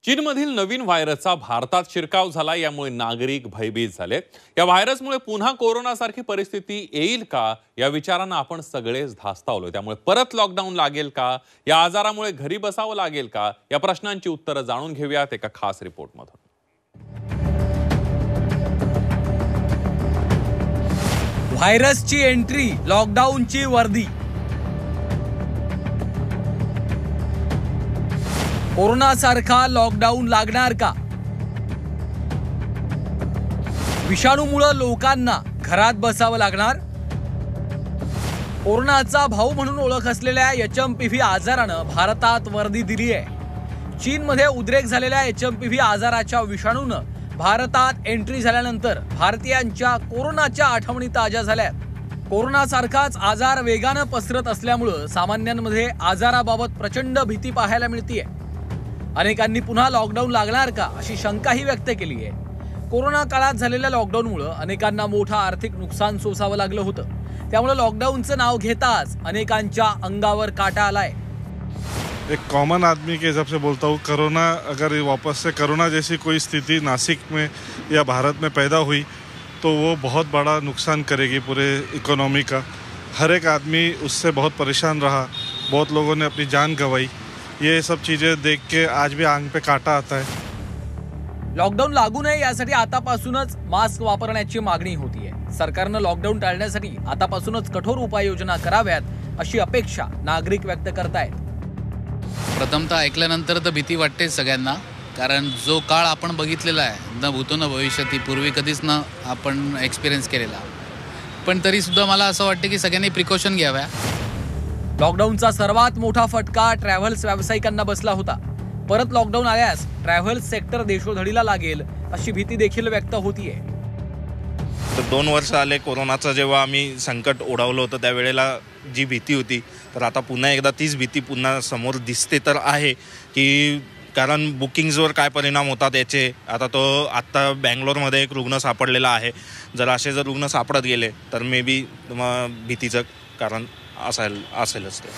चीनमधील नवीन व्हायरसचा भारतात शिरकाव झाला, यामुळे नागरिक भयभीत झाले। या व्हायरसमुळे पुन्हा कोरोनासारखी परिस्थिती येईल का या विचारांना आपण सगळेच धास्तावलोय। त्यामुळे परत लॉकडाऊन लागेल का, या आजारामुळे घरी बसावं लागेल का, या प्रश्नांची उत्तरं जाणून घेऊयात एका खास रिपोर्टमधून। व्हायरसची एंट्री, लॉकडाऊनची वर्दी। कोरोना सारखा लॉकडाऊन लागणार का? विषाणूमुळे लोकांना घरात बसावं लागणार? कोरोनाचा भाऊ म्हणून ओळख असलेल्या HMPV आजारानं भारतात वर्दी दिली आहे। चीनमध्ये उद्रेक झालेल्या HMPV आजाराच्या विषाणूनं भारतात एंट्री झाल्यानंतर भारतीयांच्या कोरोनाच्या आठवणी ताज्या झाल्यात। कोरोना सारखाच आजार वेगानं पसरत असल्यामुळे सामान्यांमध्ये आजाराबाबत प्रचंड भीती पाहायला मिळते। अनेकांनी पुन्हा लॉकडाऊन लागणार का अशी शंकाही व्यक्त केली आहे। कोरोना काळात झालेल्या लॉकडाऊनमुळे अनेकांना मोठं आर्थिक नुकसान सोसावं लागलं होतं। त्यामुळे लॉकडाऊनचं नाव घेताच अनेकांच्या अंगावर काटा आलाय। एक कॉमन आदमी के हिसाब से बोलता हूँ, कोरोना अगर वापस से कोरोना जैसी कोई स्थिति नासिक में या भारत में पैदा हुई तो वो बहुत बड़ा नुकसान करेगी पूरे इकोनॉमी का। हर एक आदमी उससे बहुत परेशान रहा, बहुत लोगों ने अपनी जान गंवाई। ये सब चीज़ें देख के आज भी आंख पे काटा आता है। लॉकडाऊन लागू नये यासाठी आतापासूनच मास्क वापरण्याची मागणी होतीये। सरकारनं लॉकडाऊन टाळण्यासाठी आतापासूनच कठोर उपाययोजना कराव्यात अशी अपेक्षा नागरिक व्यक्त करतायत। प्रथमतः ऐकल्यानंतर तर भीती वाटते सगळ्यांना, कारण जो काळ आपण बघितलेला आहे न भूतो न भविष्यती, पूर्वी कधीच न आपण एक्सपिरियन्स केलेला। पण तरी सुद्धा मला असं वाटतं की सगळ्यांनी प्रिकॉशन घ्याव्या। लॉकडाऊनचा सर्वात मोठा फटका ट्रॅव्हल्स व्यावसायिकांना बसला होता। परत लॉकडाऊन आल्यास ट्रॅव्हल्स सेक्टर देशोधडीला लागेल अशी भीती देखील व्यक्त होतीये। तर 2 वर्ष आले कोरोनाचं, जेव्हा आम्ही संकट ओढावलं होतं त्यावेळेला जी भीती होती, तर आता पुन्हा एकदा तीच भीती पुन्हा समोर दिसते तर आहे की कारण बुकिंग्सवर काय परिणाम होतात याचे। आत्ता बँगलोरमध्ये एक रुग्ण सापडलेला आहे। जर असे रुग्ण सापडत गेले तर मे बी भीतीचं कारण असेलच ते।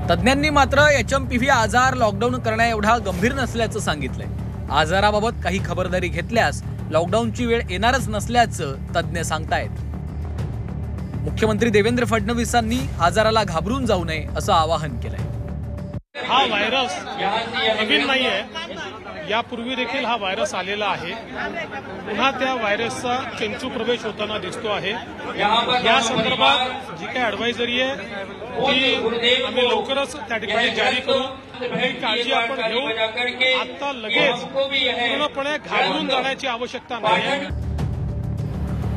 तज्ञांनी मात्र HMPV आजार लॉकडाऊन करण्या एवढा गंभीर नसल्याचं सांगितलंय। आजाराबाबत काही खबरदारी घेतल्यास लॉकडाऊनची वेळ येणारच नसल्याचं तज्ञ सांगतायत। मुख्यमंत्री देवेंद्र फडणवीसांनी आजाराला घाबरून जाऊ नये असं आवाहन केलंय। हा व्हायरस नवीन नाही आहे, यापूर्वी देखील हा व्हायरस आलेला आहे। पुन्हा त्या व्हायरसचा चेंचू प्रवेश होताना दिसतो आहे। या संदर्भात जी काही ॲडवायझरी आहे ती आम्ही लवकरच त्या ठिकाणी जारी करू। ही काळजी आपण घेऊ। आता लगेच पूर्णपणे घाबरून जाण्याची आवश्यकता नाही।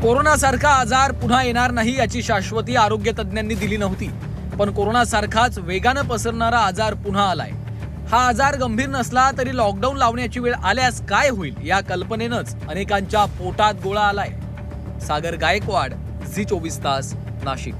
कोरोनासारखा आजार पुन्हा येणार नाही याची शाश्वती आरोग्य तज्ञांनी दिली नव्हती, पण कोरोनासारखाच वेगानं पसरणारा आजार पुन्हा आलाय। हा आजार गंभीर नसला तरी लॉकडाऊन लावण्याची वेळ आल्यास काय होईल या कल्पनेनंच अनेकांच्या पोटात गोळा आलाय। सागर गायकवाड, झी 24 तास, नाशिक।